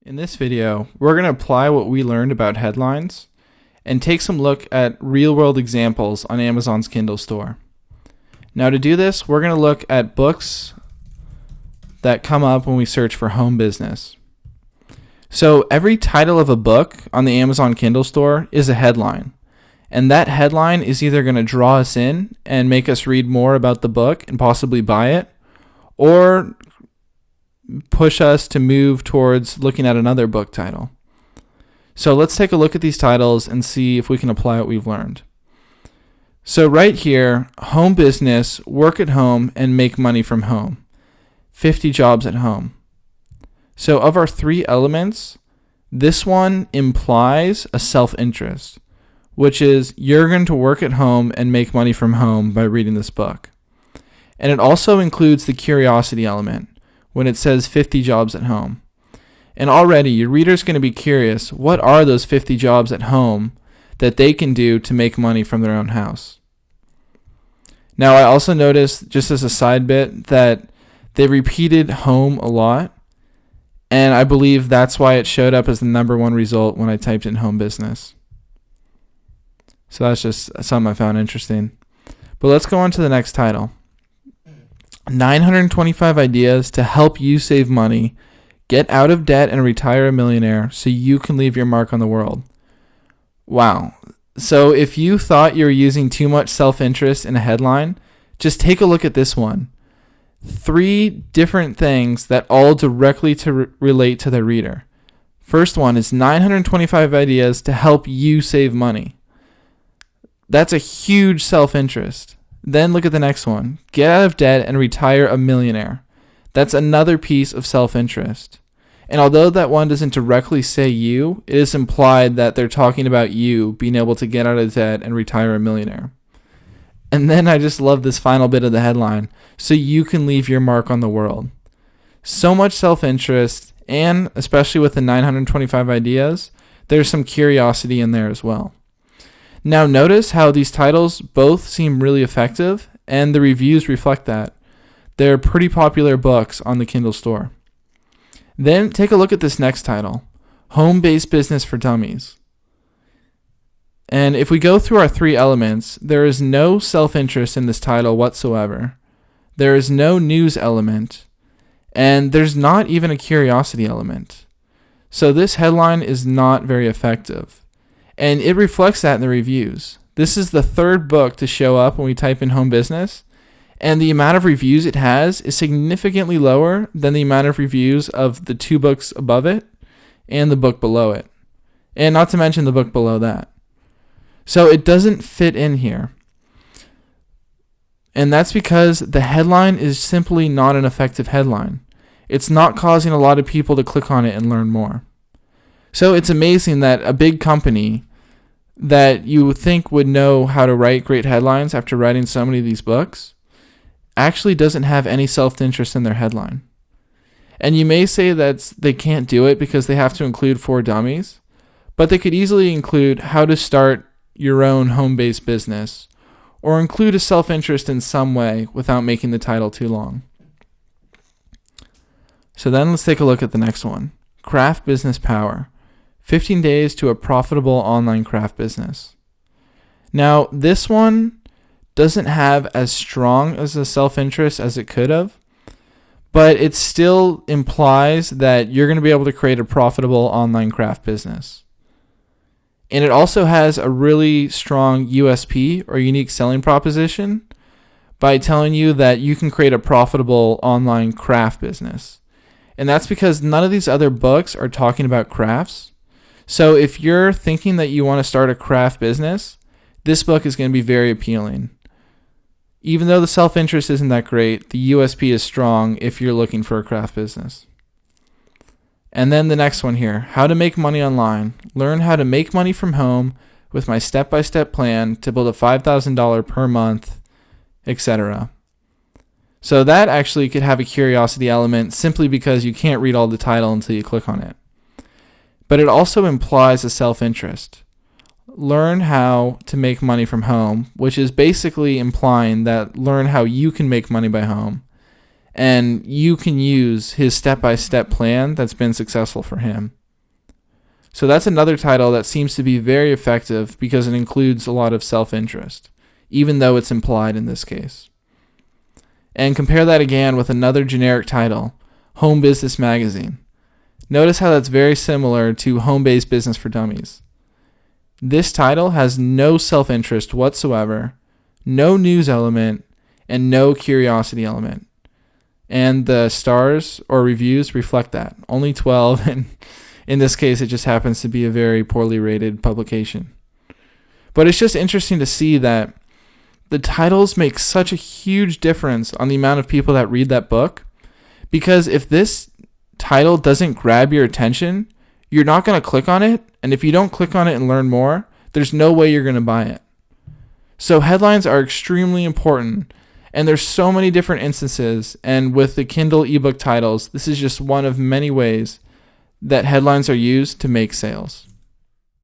In this video, we're going to apply what we learned about headlines and take some look at real-world examples on Amazon's Kindle store. Now to do this, we're going to look at books that come up when we search for home business. So every title of a book on the Amazon Kindle store is a headline. And that headline is either going to draw us in and make us read more about the book and possibly buy it, or push us to move towards looking at another book title. So let's take a look at these titles and see if we can apply what we've learned. So right here, home business, work at home and make money from home. 50 jobs at home. So of our three elements, this one implies a self-interest, which is you're going to work at home and make money from home by reading this book. And it also includes the curiosity element when it says 50 jobs at home. And already your reader's going to be curious, what are those 50 jobs at home that they can do to make money from their own house? Now I also noticed, just as a side bit, that they repeated home a lot, and I believe that's why it showed up as the #1 result when I typed in home business. So that's just something I found interesting. But let's go on to the next title. 925 ideas to help you save money, get out of debt and retire a millionaire so you can leave your mark on the world. Wow. So if you thought you were using too much self-interest in a headline, just take a look at this one. 3 different things that all directly relate to the reader. First one is 925 ideas to help you save money. That's a huge self-interest. Then look at the next one. Get out of debt and retire a millionaire. That's another piece of self-interest. And although that one doesn't directly say you, it is implied that they're talking about you being able to get out of debt and retire a millionaire. And then I just love this final bit of the headline. So you can leave your mark on the world. So much self-interest, and especially with the 925 ideas, there's some curiosity in there as well. Now notice how these titles both seem really effective, and the reviews reflect that. They're pretty popular books on the Kindle store. Then take a look at this next title, Home-Based Business for Dummies. And if we go through our 3 elements, there is no self-interest in this title whatsoever. There is no news element, and there's not even a curiosity element. So this headline is not very effective. And it reflects that in the reviews. This is the 3rd book to show up when we type in home business, and the amount of reviews it has is significantly lower than the amount of reviews of the 2 books above it and the book below it. And not to mention the book below that. So it doesn't fit in here. And that's because the headline is simply not an effective headline. It's not causing a lot of people to click on it and learn more. So it's amazing that a big company that you would think would know how to write great headlines after writing so many of these books actually doesn't have any self-interest in their headline. And you may say that they can't do it because they have to include 4 dummies, but they could easily include how to start your own home-based business, or include a self-interest in some way without making the title too long. So then let's take a look at the next one. Craft Business Power. 15 days to a profitable online craft business. Now, this one doesn't have as strong as a self-interest as it could have, but it still implies that you're going to be able to create a profitable online craft business. And it also has a really strong USP, or unique selling proposition, by telling you that you can create a profitable online craft business. And that's because none of these other books are talking about crafts. So if you're thinking that you want to start a craft business, this book is going to be very appealing. Even though the self-interest isn't that great, the USP is strong if you're looking for a craft business. And then the next one here, How to Make Money Online. Learn how to make money from home with my step-by-step plan to build a $5,000 per month, etc. So that actually could have a curiosity element simply because you can't read all the title until you click on it. But it also implies a self-interest. Learn how to make money from home, which is basically implying that learn how you can make money by home. and you can use his step-by-step plan that's been successful for him. So that's another title that seems to be very effective because it includes a lot of self-interest, even though it's implied in this case. And compare that again with another generic title, Home Business Magazine. Notice how that's very similar to Home-Based Business for Dummies. This title has no self-interest whatsoever, no news element, and no curiosity element. And the stars or reviews reflect that. Only 12, and in this case, it just happens to be a very poorly rated publication. But it's just interesting to see that the titles make such a huge difference on the amount of people that read that book, because if this title doesn't grab your attention, you're not going to click on it, and if you don't click on it and learn more, there's no way you're going to buy it. So headlines are extremely important, and there's so many different instances, and with the Kindle ebook titles, this is just one of many ways that headlines are used to make sales.